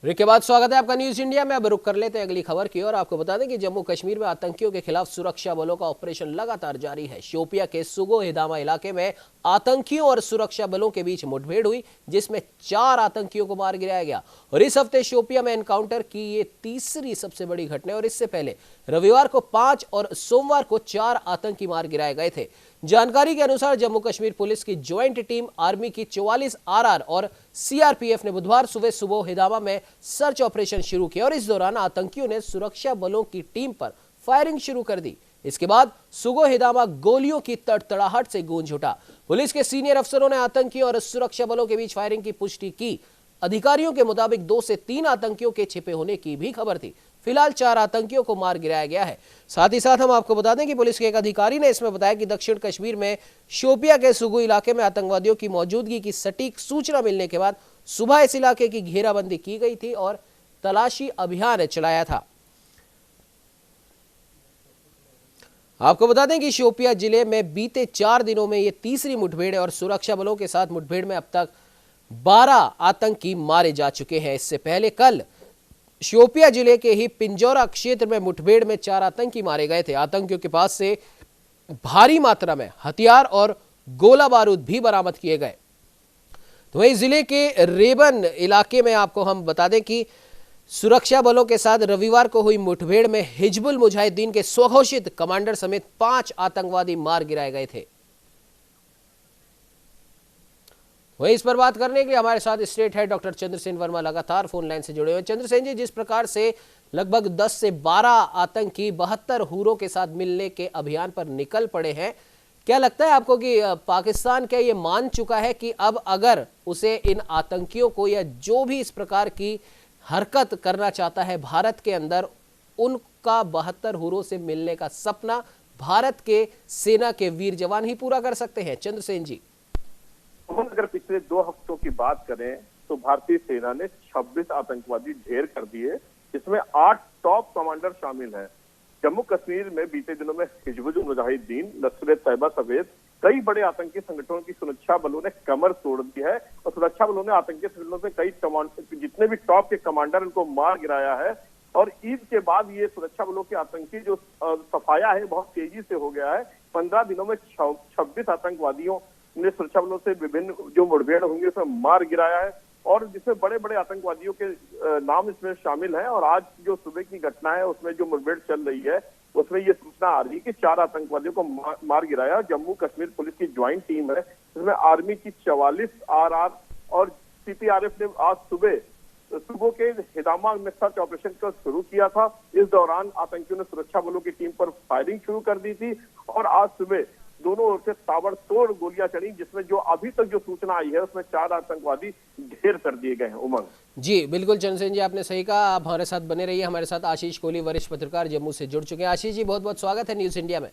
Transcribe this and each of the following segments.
Break के बाद स्वागत है आपका न्यूज इंडिया में। अब रुक कर लेते हैं अगली खबर की और आपको बता दें कि जम्मू कश्मीर में आतंकियों के खिलाफ सुरक्षा बलों का ऑपरेशन लगातार जारी है। शोपिया के सुगो हिदामा इलाके में आतंकियों और सुरक्षा बलों के बीच मुठभेड़ हुई, जिसमें 4 आतंकियों को मार गिराया गया और इस हफ्ते शोपिया में एनकाउंटर की ये तीसरी सबसे बड़ी घटना और इससे पहले रविवार को 5 और सोमवार को 4 आतंकी मार गिराए गए थे। जानकारी के अनुसार जम्मू कश्मीर पुलिस की ज्वाइंट टीम, आर्मी की 44 आरआर और सीआरपीएफ ने बुधवार सुबह सुबह हिदामा में सर्च ऑपरेशन शुरू किया और इस दौरान आतंकियों ने सुरक्षा बलों की टीम पर फायरिंग शुरू कर दी। इसके बाद सुगो हिदामा गोलियों की तड़तड़ाहट से गूंज उठा। पुलिस के सीनियर अफसरों ने आतंकियों और सुरक्षा बलों के बीच फायरिंग की पुष्टि की। अधिकारियों के मुताबिक 2 से 3 आतंकियों के छिपे होने की भी खबर थी। फिलहाल 4 आतंकियों को मार गिराया गया है। साथ ही साथ हम आपको बता दें कि पुलिस के एक अधिकारी ने इसमें बताया कि दक्षिण कश्मीर में शोपिया के सुगु इलाके में आतंकवादियों की मौजूदगी की सटीक सूचना मिलने के बाद सुबह इस इलाके की घेराबंदी की गई थी और तलाशी अभियान चलाया था। आपको बता दें कि शोपिया जिले में बीते 4 दिनों में यह तीसरी मुठभेड़ है और सुरक्षा बलों के साथ मुठभेड़ में अब तक 12 आतंकी मारे जा चुके हैं। इससे पहले कल शोपिया जिले के ही पिंजौरा क्षेत्र में मुठभेड़ में 4 आतंकी मारे गए थे। आतंकियों के पास से भारी मात्रा में हथियार और गोला बारूद भी बरामद किए गए। तो वहीं जिले के रेबन इलाके में आपको हम बता दें कि सुरक्षा बलों के साथ रविवार को हुई मुठभेड़ में हिजबुल मुजाहिदीन के स्वघोषित कमांडर समेत 5 आतंकवादी मार गिराए गए थे। वहीं इस पर बात करने के लिए हमारे साथ state head doctor Chandrasen Verma लगातार फोन लाइन से जुड़े हुए। चंद्रसेन जी, जिस प्रकार से लगभग 10 से 12 आतंकी 72 हुरों के साथ मिलने के अभियान पर निकल पड़े हैं, क्या लगता है आपको कि पाकिस्तान क्या ये मान चुका है कि अब अगर उसे इन आतंकियों को या जो भी इस प्रकार की हरकत करना चाहता है भारत के अंदर, उनका 72 हुरों से मिलने का सपना भारत के सेना के वीर जवान ही पूरा कर सकते हैं? चंद्रसेन जी, अगर पिछले 2 हफ्तों की बात करें तो भारतीय सेना ने 26 आतंकवादी ढेर कर दिए, जिसमें 8 टॉप कमांडर शामिल हैं। जम्मू कश्मीर में बीते दिनों में हिजबुल मुजाहिदीन, लश्कर-ए-तैयबा समेत कई बड़े आतंकी संगठनों की सुरक्षा बलों ने कमर तोड़ दी है और सुरक्षा बलों ने आतंकी संगठनों से कई जितने भी टॉप के कमांडर उनको मार गिराया है। और ईद के बाद ये सुरक्षा बलों के आतंकी जो सफाया है बहुत तेजी से हो गया है। 15 दिनों में 26 आतंकवादियों ने सुरक्षा बलों से विभिन्न जो मुठभेड़ होंगे उसमें मार गिराया है और जिसमें बड़े बड़े आतंकवादियों के नाम इसमें शामिल हैं। और आज जो सुबह की घटना है उसमें जो मुठभेड़ चल रही है उसमें ये सूचना आ रही है कि 4 आतंकवादियों को मार गिराया। जम्मू कश्मीर पुलिस की ज्वाइंट टीम है, जिसमें आर्मी की 44 आरआर और सीपीआरएफ ने आज सुबह के हिदामा में सर्च ऑपरेशन का शुरू किया था। इस दौरान आतंकियों ने सुरक्षा बलों की टीम पर फायरिंग शुरू कर दी थी और आज सुबह दोनों ओर से ताबड़तोड़ गोलियां चली, जिसमें जो अभी तक जो सूचना आई है उसमें 4 आतंकवादी ढेर कर दिए गए हैं। उमंग जी बिल्कुल चंद्रसेन जी, आपने सही कहा। आप हमारे साथ बने रहिए। हमारे साथ आशीष कोहली, वरिष्ठ पत्रकार, जम्मू से जुड़ चुके हैं। आशीष जी, बहुत बहुत स्वागत है न्यूज इंडिया में।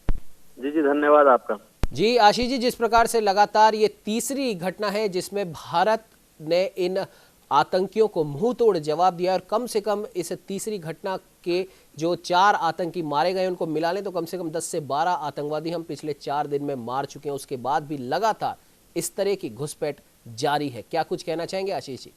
जी धन्यवाद आपका। जी आशीष जी, जिस प्रकार से लगातार ये तीसरी घटना है जिसमें भारत ने इन आतंकियों को मुंह तोड़ जवाब दिया और कम से कम इस तीसरी घटना के जो 4 आतंकी मारे गए उनको मिला लें तो कम से कम 10 से 12 आतंकवादी हम पिछले 4 दिन में मार चुके हैं। उसके बाद भी लगातार इस तरह की घुसपैठ जारी है। क्या कुछ कहना चाहेंगे आशीष जी?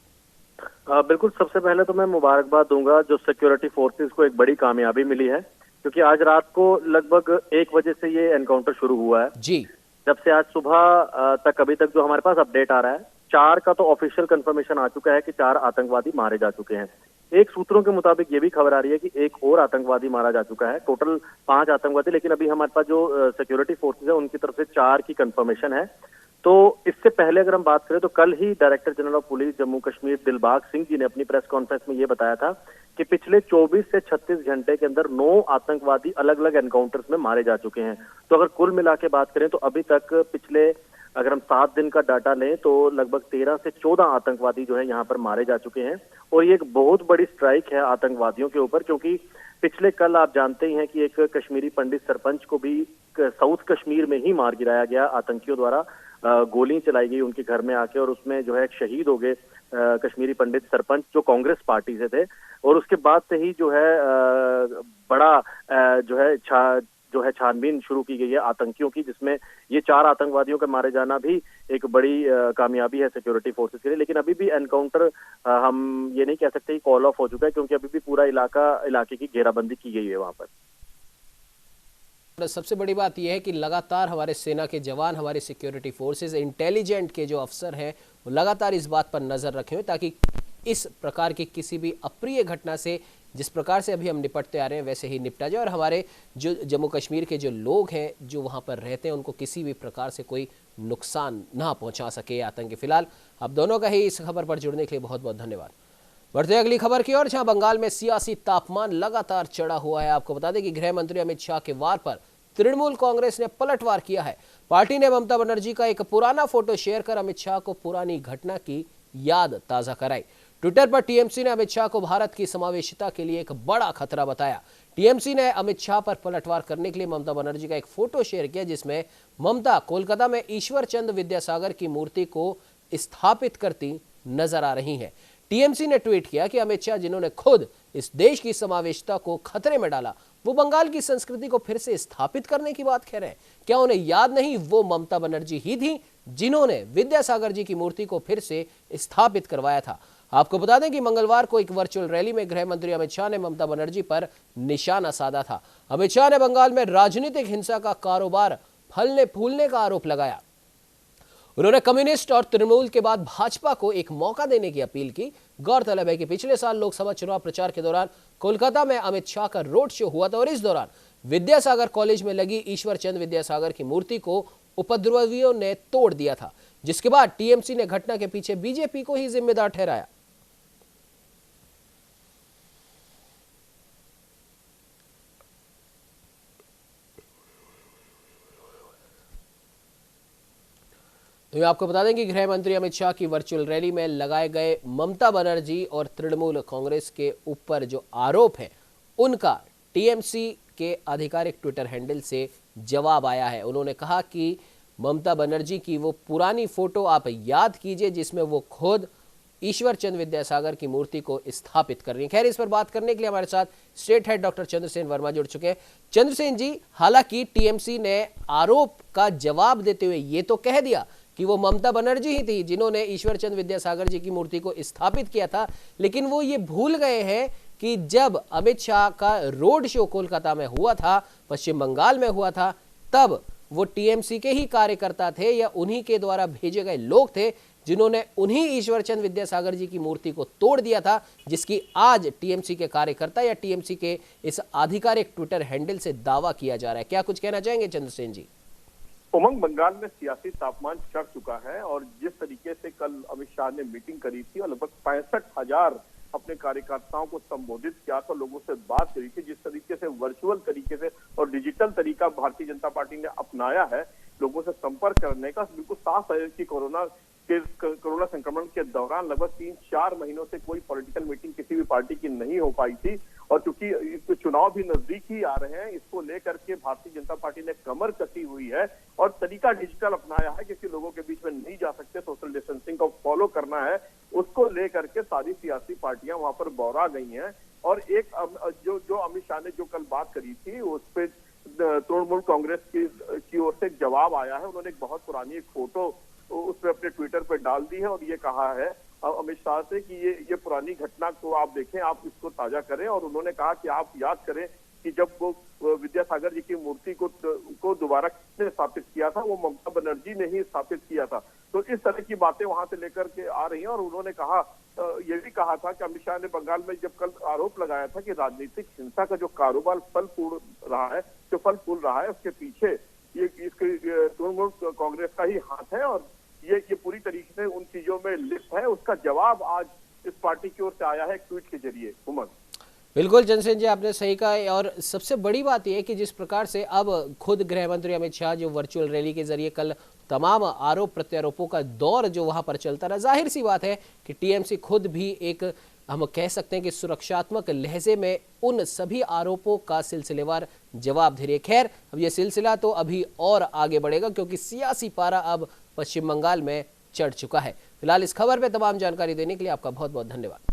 बिल्कुल, सबसे पहले तो मैं मुबारकबाद दूंगा जो सिक्योरिटी फोर्सेस को एक बड़ी कामयाबी मिली है, क्योंकि आज रात को लगभग 1 बजे से ये एनकाउंटर शुरू हुआ है जी। जब से आज सुबह तक अभी तक जो हमारे पास अपडेट आ रहा है, 4 का तो ऑफिशियल कंफर्मेशन आ चुका है कि 4 आतंकवादी मारे जा चुके हैं। एक सूत्रों के मुताबिक ये भी खबर आ रही है कि एक और आतंकवादी मारा जा चुका है। टोटल 5 आतंकवादी, लेकिन अभी हमारे पास जो सिक्योरिटी फोर्सेस है उनकी तरफ से 4 की कंफर्मेशन है। तो इससे पहले अगर हम बात करें तो कल ही director general of police Jammu Kashmir Dilbag Singh ji ने अपनी प्रेस कॉन्फ्रेंस में ये बताया था कि पिछले 24 से 36 घंटे के अंदर 9 आतंकवादी अलग अलग एनकाउंटर्स में मारे जा चुके हैं। तो अगर कुल मिला के बात करें तो अभी तक पिछले अगर हम 7 दिन का डाटा लें तो लगभग 13 से 14 आतंकवादी जो है यहाँ पर मारे जा चुके हैं। और ये एक बहुत बड़ी स्ट्राइक है आतंकवादियों के ऊपर, क्योंकि पिछले कल आप जानते ही हैं कि एक कश्मीरी पंडित सरपंच को भी साउथ कश्मीर में ही मार गिराया गया आतंकियों द्वारा। गोली चलाई गई उनके घर में आके और उसमें जो है एक शहीद हो गए कश्मीरी पंडित सरपंच जो कांग्रेस पार्टी से थे। और उसके बाद से ही जो है बड़ा जो है जो है छानबीन शुरू की गई है आतंकियों की, जिसमें ये 4 आतंकवादियों के मारे जाना भी एक बड़ी कामयाबी है सिक्योरिटी फोर्सेस के लिए। लेकिन अभी भी एनकाउंटर हम ये नहीं कह सकते कि कॉल ऑफ हो चुका है, क्योंकि अभी भी पूरा इलाके की घेराबंदी की गई है वहां पर। सबसे बड़ी बात यह है कि लगातार हमारे सेना के जवान, हमारे सिक्योरिटी फोर्सेस, इंटेलिजेंट के जो अफसर हैं, वो लगातार इस बात पर नजर रखे हुए ताकि इस प्रकार की किसी भी अप्रिय घटना से जिस प्रकार से अभी हम निपटते आ रहे हैं वैसे ही निपटा जाए और हमारे जो जम्मू कश्मीर के जो लोग हैं जो वहां पर रहते हैं उनको किसी भी प्रकार से कोई नुकसान ना पहुंचा सके आतंकी। फिलहाल आप दोनों का ही इस खबर पर जुड़ने के लिए बहुत बहुत धन्यवाद। बढ़ते अगली खबर की ओर, जहां बंगाल में सियासी तापमान लगातार चढ़ा हुआ है। आपको बता दें कि गृह मंत्री अमित शाह के वार पर तृणमूल कांग्रेस ने पलटवार किया है। पार्टी ने ममता बनर्जी का एक पुराना फोटो शेयर कर अमित शाह को पुरानी घटना की याद ताजा कराई। ट्विटर पर टीएमसी ने अमित शाह को भारत की समावेशिता के लिए एक बड़ा खतरा बताया। टीएमसी ने अमित शाह पर पलटवार करने के लिए ममता बनर्जी का एक फोटो शेयर किया जिसमें ममता कोलकाता में ईश्वर चंद विद्यासागर की मूर्ति को स्थापित करती नजर आ रही हैं। टीएमसी ने ट्वीट किया कि अमित शाह जिन्होंने खुद इस देश की समावेशिता को खतरे में डाला, वो बंगाल की संस्कृति को फिर से स्थापित करने की बात कह रहे हैं। क्या उन्हें याद नहीं वो ममता बनर्जी ही थी जिन्होंने विद्यासागर जी की मूर्ति को फिर से स्थापित करवाया था। आपको बता दें कि मंगलवार को एक वर्चुअल रैली में गृह मंत्री अमित शाह ने ममता बनर्जी पर निशाना साधा था। अमित शाह ने बंगाल में राजनीतिक हिंसा का कारोबार फलने फूलने का आरोप लगाया। उन्होंने कम्युनिस्ट और तृणमूल के बाद भाजपा को एक मौका देने की अपील की। गौरतलब है कि पिछले साल लोकसभा चुनाव प्रचार के दौरान कोलकाता में अमित शाह का रोड शो हुआ था और इस दौरान विद्यासागर कॉलेज में लगी ईश्वर चंद विद्यासागर की मूर्ति को उपद्रवियों ने तोड़ दिया था, जिसके बाद टीएमसी ने घटना के पीछे बीजेपी को ही जिम्मेदार ठहराया। तो आपको बता दें कि गृह मंत्री अमित शाह की वर्चुअल रैली में लगाए गए ममता बनर्जी और तृणमूल कांग्रेस के ऊपर जो आरोप है उनका टीएमसी के आधिकारिक ट्विटर हैंडल से जवाब आया है। उन्होंने कहा कि ममता बनर्जी की वो पुरानी फोटो आप याद कीजिए जिसमें वो खुद ईश्वर चंद विद्यासागर की मूर्ति को स्थापित कर रही है। खैर, इस पर बात करने के लिए हमारे साथ state head doctor Chandrasen Verma जुड़ चुके हैं। चंद्रसेन जी, हालांकि टीएमसी ने आरोप का जवाब देते हुए ये तो कह दिया कि वो ममता बनर्जी ही थी जिन्होंने ईश्वर चंद विद्यासागर जी की मूर्ति को स्थापित किया था, लेकिन वो ये भूल गए हैं कि जब अमित शाह का रोड शो कोलकाता में हुआ था, पश्चिम बंगाल में हुआ था, तब वो टीएमसी के ही कार्यकर्ता थे या उन्हीं के द्वारा भेजे गए लोग थे जिन्होंने उन्हीं ईश्वर चंद विद्यासागर जी की मूर्ति को तोड़ दिया था, जिसकी आज टीएमसी के कार्यकर्ता या टीएमसी के इस आधिकारिक ट्विटर हैंडल से दावा किया जा रहा है। क्या कुछ कहना चाहेंगे चंद्रसेन जी? उमंग, बंगाल में सियासी तापमान चढ़ चुका है और जिस तरीके से कल अमित शाह ने मीटिंग करी थी और लगभग 65,000 अपने कार्यकर्ताओं को संबोधित किया था, लोगों से बात करी थी, जिस तरीके से वर्चुअल तरीके से और डिजिटल तरीका भारतीय जनता पार्टी ने अपनाया है लोगों से संपर्क करने का, बिल्कुल साफ है कि कोरोना संक्रमण के दौरान लगभग 3-4 महीनों से कोई पॉलिटिकल मीटिंग किसी भी पार्टी की नहीं हो पाई थी और चूंकि चुनाव भी नजदीक ही आ रहे हैं, इसको लेकर के भारतीय जनता पार्टी ने कमर कसी हुई है और तरीका डिजिटल अपनाया है क्योंकि लोगों के बीच में नहीं जा सकते, सोशल डिस्टेंसिंग को फॉलो करना है, उसको लेकर के सारी सियासी पार्टियां वहां पर बौरा गई हैं। और एक जो अमित शाह ने जो कल बात करी थी उस पर तृणमूल कांग्रेस की ओर से एक जवाब आया है। उन्होंने एक बहुत पुरानी एक फोटो उस पर अपने ट्विटर पे डाल दी है और ये कहा है अमित शाह से कि ये पुरानी घटना को आप देखें, आप इसको ताजा करें और उन्होंने कहा कि आप याद करें कि जब वो विद्यासागर जी की मूर्ति को दोबारा किसने स्थापित किया था, वो ममता बनर्जी ने ही स्थापित किया था। तो इस तरह की बातें वहां से लेकर के आ रही हैं और उन्होंने कहा, ये भी कहा था कि अमित शाह ने बंगाल में जब कल आरोप लगाया था कि राजनीतिक हिंसा का जो कारोबार फल फूल रहा है उसके पीछे ये तृणमूल कांग्रेस का ही हाथ है और ये पूरी तरीके से उन चीजों में लिप्त है। उसका जवाब आज इस पार्टी की ओर से आया है एक ट्वीट के जरिए। उमंग, बिल्कुल चंद्रसेन जी, आपने सही कहा और सबसे बड़ी बात यह है कि जिस प्रकार से अब खुद गृह मंत्री अमित शाह जो वर्चुअल रैली के जरिए कल तमाम आरोप प्रत्यारोपों का दौर जो वहां पर चलता रहा, जाहिर सी बात है कि टीएमसी खुद भी एक हम कह सकते हैं कि सुरक्षात्मक लहजे में उन सभी आरोपों का सिलसिलेवार जवाब दे रही है। खैर, अब यह सिलसिला तो अभी और आगे बढ़ेगा क्योंकि सियासी पारा अब पश्चिम बंगाल में चढ़ चुका है। फिलहाल इस खबर पे तमाम जानकारी देने के लिए आपका बहुत बहुत धन्यवाद।